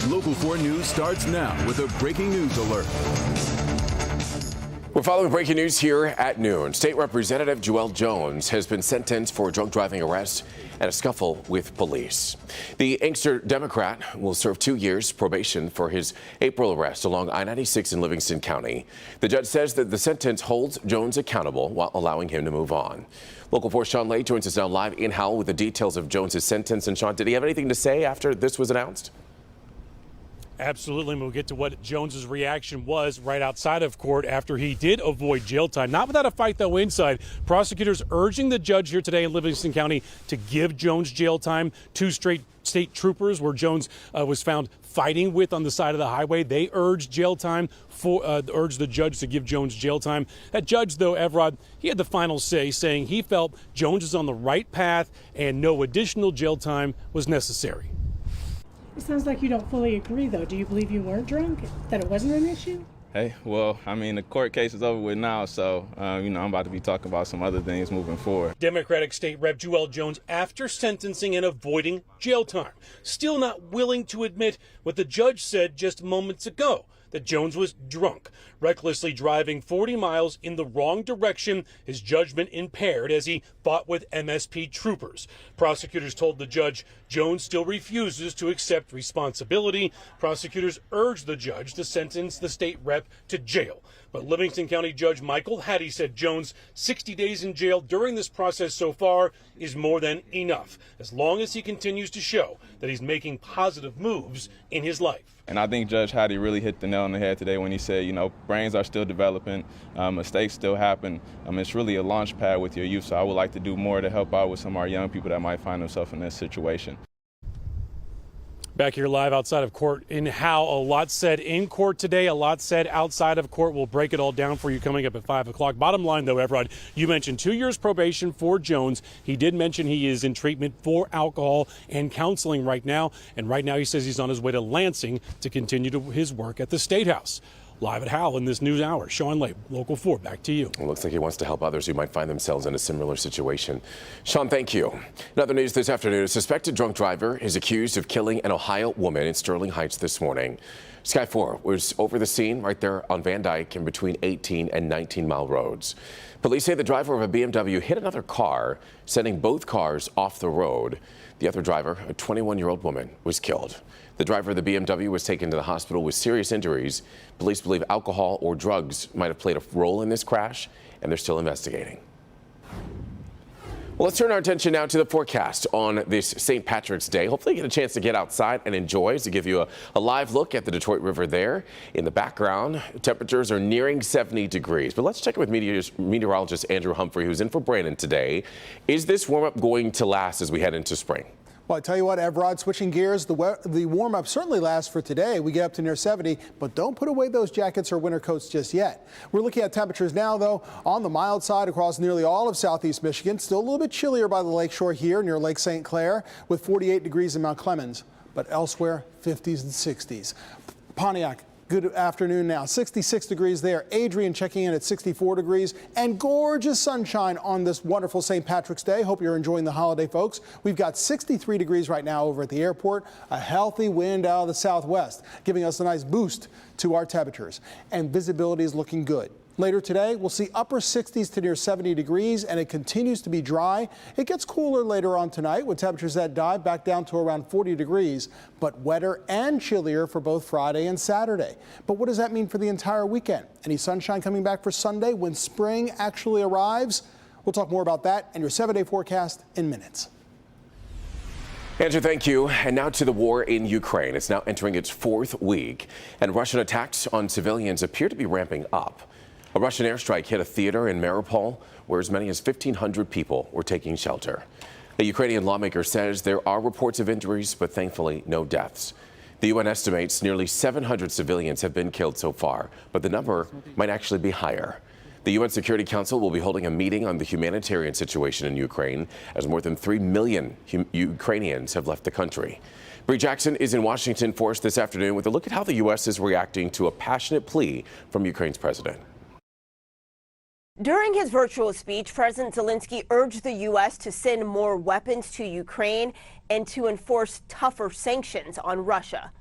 Local 4 News starts now with a breaking news alert. We're following breaking news here at noon. State Representative Joelle Jones has been sentenced for a drunk driving arrest and a scuffle with police. The Inkster Democrat will serve 2 years probation for his April arrest along I-96 in Livingston County. The judge says that the sentence holds Jones accountable while allowing him to move on. Local 4's Sean Lay joins us now live in Howell with the details of Jones's sentence. And Sean, did he have anything to say after this was announced? Absolutely. We'll get to what Jones's reaction was right outside of court after he did avoid jail time. Not without a fight, though, inside. Prosecutors urging the judge here today in Livingston County to give Jones jail time. 2 straight state troopers where Jones was found fighting with on the side of the highway. They urged jail time, urged the judge to give Jones jail time. That judge, though, Evrod, he had the final say, saying he felt Jones is on the right path and no additional jail time was necessary. It sounds like you don't fully agree, though. Do you believe you weren't drunk, that it wasn't an issue? Hey, well, I mean, the court case is over with now, so, I'm about to be talking about some other things moving forward. Democratic State Rep Joelle Jones after sentencing and avoiding jail time. Still not willing to admit what the judge said just moments ago, that Jones was drunk, recklessly driving 40 miles in the wrong direction, his judgment impaired as he fought with MSP troopers. Prosecutors told the judge Jones still refuses to accept responsibility. Prosecutors urged the judge to sentence the state rep to jail. But Livingston County Judge Michael Hattie said Jones' 60 days in jail during this process so far is more than enough, as long as he continues to show that he's making positive moves in his life. And I think Judge Hattie really hit the nail on the head today when he said, brains are still developing, mistakes still happen. It's really a launch pad with your youth, so I would like to do more to help out with some of our young people that might find themselves in this situation. Back here live outside of court in Howell. A lot said in court today, a lot said outside of court. We'll break it all down for you coming up at 5 o'clock. Bottom line, though, Evrod, you mentioned 2 years probation for Jones. He did mention he is in treatment for alcohol and counseling right now. And right now he says he's on his way to Lansing to continue his work at the State House. Live at Howell in this news hour. Sean Lay, Local 4, back to you. It looks like he wants to help others who might find themselves in a similar situation. Sean, thank you. In other news this afternoon, a suspected drunk driver is accused of killing an Ohio woman in Sterling Heights this morning. Sky 4 was over the scene right there on Van Dyke in between 18 and 19 Mile roads. Police say the driver of a BMW hit another car, sending both cars off the road. The other driver, a 21-year-old woman, was killed. The driver of the BMW was taken to the hospital with serious injuries. Police believe alcohol or drugs might have played a role in this crash, and they're still investigating. Well, let's turn our attention now to the forecast on this St. Patrick's Day. Hopefully you get a chance to get outside and enjoy, to give you a live look at the Detroit River there. In the background, temperatures are nearing 70 degrees. But let's check with meteorologist Andrew Humphrey, who's in for Brandon today. Is this warm-up going to last as we head into spring? Well, I tell you what, Evrod, switching gears, the warm-up certainly lasts for today. We get up to near 70, but don't put away those jackets or winter coats just yet. We're looking at temperatures now, though, on the mild side across nearly all of southeast Michigan. Still a little bit chillier by the lakeshore here near Lake St. Clair with 48 degrees in Mount Clemens, but elsewhere 50s and 60s. Pontiac, good afternoon now. 66 degrees there. Adrian checking in at 64 degrees and gorgeous sunshine on this wonderful St. Patrick's Day. Hope you're enjoying the holiday, folks. We've got 63 degrees right now over at the airport. A healthy wind out of the southwest, giving us a nice boost to our temperatures. And visibility is looking good. Later today, we'll see upper 60s to near 70 degrees, and it continues to be dry. It gets cooler later on tonight with temperatures that dive back down to around 40 degrees, but wetter and chillier for both Friday and Saturday. But what does that mean for the entire weekend? Any sunshine coming back for Sunday when spring actually arrives? We'll talk more about that and your 7-day forecast in minutes. Andrew, thank you. And now to the war in Ukraine. It's now entering its 4th week, and Russian attacks on civilians appear to be ramping up. A Russian airstrike hit a theater in Mariupol, where as many as 1,500 people were taking shelter. A Ukrainian lawmaker says there are reports of injuries, but thankfully no deaths. The UN estimates nearly 700 civilians have been killed so far, but the number might actually be higher. The UN Security Council will be holding a meeting on the humanitarian situation in Ukraine, as more than 3 million Ukrainians have left the country. Bree Jackson is in Washington for us this afternoon with a look at how the U.S. is reacting to a passionate plea from Ukraine's president. During his virtual speech, President Zelensky urged the U.S. to send more weapons to Ukraine and to enforce tougher sanctions on Russia.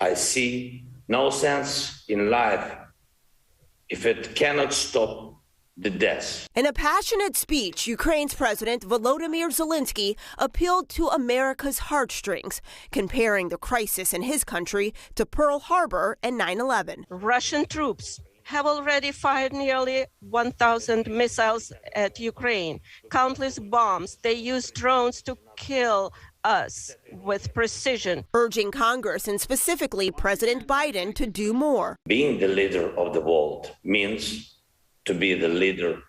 I see no sense in life if it cannot stop the death. In a passionate speech, Ukraine's President Volodymyr Zelensky appealed to America's heartstrings, comparing the crisis in his country to Pearl Harbor and 9/11. Russian troops have already fired nearly 1,000 missiles at Ukraine, countless bombs. They use drones to kill us with precision. Urging Congress and specifically President Biden to do more. Being the leader of the world means to be the leader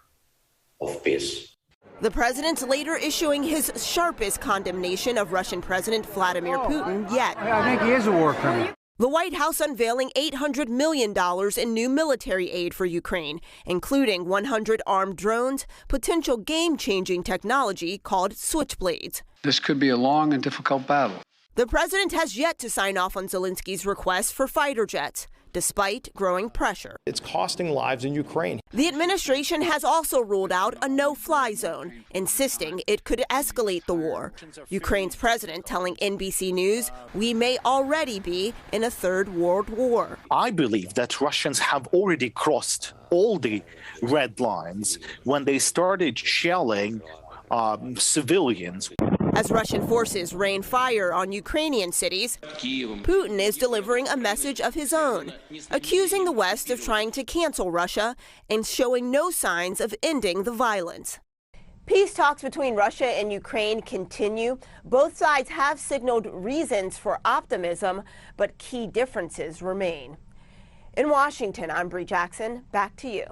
of peace. The president's later issuing his sharpest condemnation of Russian President Vladimir Putin yet. I think he is a war criminal. The White House unveiling $800 million in new military aid for Ukraine, including 100 armed drones, potential game-changing technology called switchblades. This could be a long and difficult battle. The president has yet to sign off on Zelensky's request for fighter jets, despite growing pressure. It's costing lives in Ukraine. The administration has also ruled out a no-fly zone, insisting it could escalate the war. Ukraine's president telling NBC News, "We may already be in a third world war." I believe that Russians have already crossed all the red lines when they started shelling civilians. As Russian forces rain fire on Ukrainian cities, Putin is delivering a message of his own, accusing the West of trying to cancel Russia and showing no signs of ending the violence. Peace talks between Russia and Ukraine continue. Both sides have signaled reasons for optimism, but key differences remain. In Washington, I'm Bree Jackson. Back to you.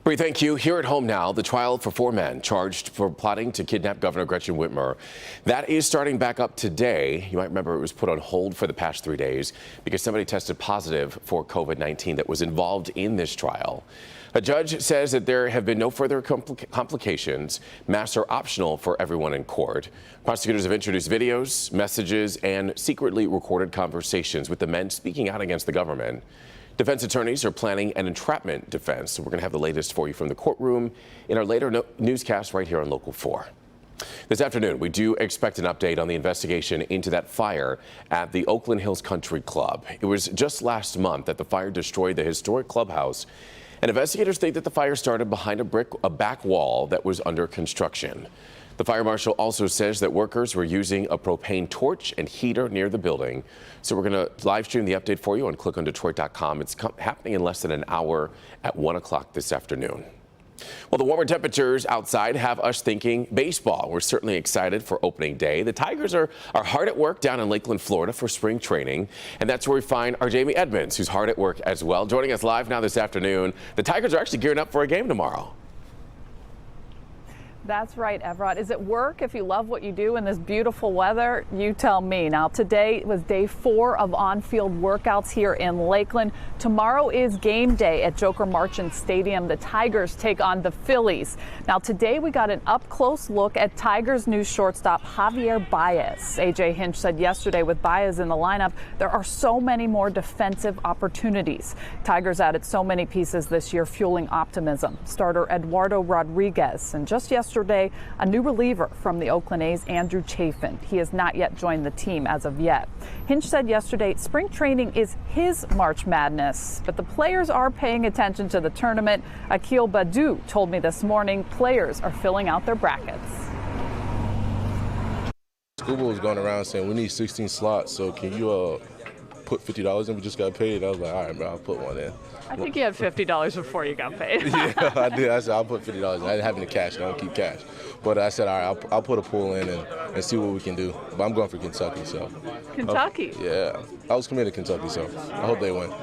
Bree, thank you. Here at home now, the trial for 4 men charged for plotting to kidnap Governor Gretchen Whitmer. That is starting back up today. You might remember it was put on hold for the past 3 days because somebody tested positive for COVID-19 that was involved in this trial. A judge says that there have been no further complications. Masks are optional for everyone in court. Prosecutors have introduced videos, messages, and secretly recorded conversations with the men speaking out against the government. Defense attorneys are planning an entrapment defense. So we're going to have the latest for you from the courtroom in our later newscast right here on Local 4. This afternoon, we do expect an update on the investigation into that fire at the Oakland Hills Country Club. It was just last month that the fire destroyed the historic clubhouse, and investigators think that the fire started behind a back wall that was under construction. The fire marshal also says that workers were using a propane torch and heater near the building. So we're going to live stream the update for you on clickondetroit.com. It's happening in less than an hour at 1 o'clock this afternoon. Well, the warmer temperatures outside have us thinking baseball. We're certainly excited for opening day. The Tigers are hard at work down in Lakeland, Florida for spring training. And that's where we find our Jamie Edmonds, who's hard at work as well. Joining us live now this afternoon. The Tigers are actually gearing up for a game tomorrow. That's right, Everett. Is it work if you love what you do in this beautiful weather? You tell me. Now, today was day 4 of on-field workouts here in Lakeland. Tomorrow is game day at Joker Marchant Stadium. The Tigers take on the Phillies. Now, today we got an up-close look at Tigers new shortstop Javier Baez. A.J. Hinch said yesterday with Baez in the lineup, there are so many more defensive opportunities. Tigers added so many pieces this year, fueling optimism. Starter Eduardo Rodriguez, and just yesterday, a new reliever from the Oakland A's, Andrew Chafin. He has not yet joined the team as of yet. Hinch said yesterday spring training is his March Madness, but the players are paying attention to the tournament. Akil Badu told me this morning players are filling out their brackets. Scuba was going around saying we need 16 slots, so can you put $50 in? We just got paid. I was like, all right, bro, I'll put one in. I think you had $50 before you got paid. Yeah, I did. I said, I'll put $50. I didn't have any cash. I don't keep cash. But I said, all right, I'll put a pool in and see what we can do. But I'm going for Kentucky, so. Kentucky? Yeah. I was committed to Kentucky, so I hope they win.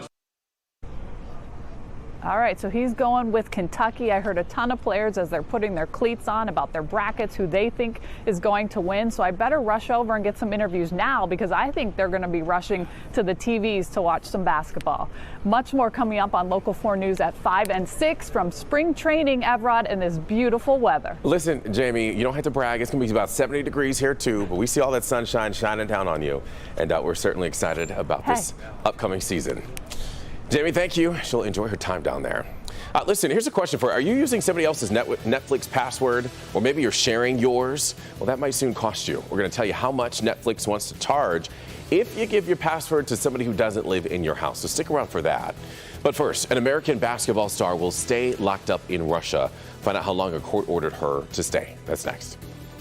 All right, so he's going with Kentucky. I heard a ton of players as they're putting their cleats on about their brackets, who they think is going to win. So I better rush over and get some interviews now because I think they're going to be rushing to the TVs to watch some basketball. Much more coming up on Local 4 News at 5 and 6 from spring training, Evrod, in this beautiful weather. Listen, Jamie, you don't have to brag. It's going to be about 70 degrees here, too. But we see all that sunshine shining down on you. And we're certainly excited about this upcoming season. Jamie, thank you. She'll enjoy her time down there. Listen, here's a question for you. Are you using somebody else's Netflix password, or maybe you're sharing yours? Well, that might soon cost you. We're going to tell you how much Netflix wants to charge if you give your password to somebody who doesn't live in your house. So stick around for that. But first, an American basketball star will stay locked up in Russia. Find out how long a court ordered her to stay. That's next.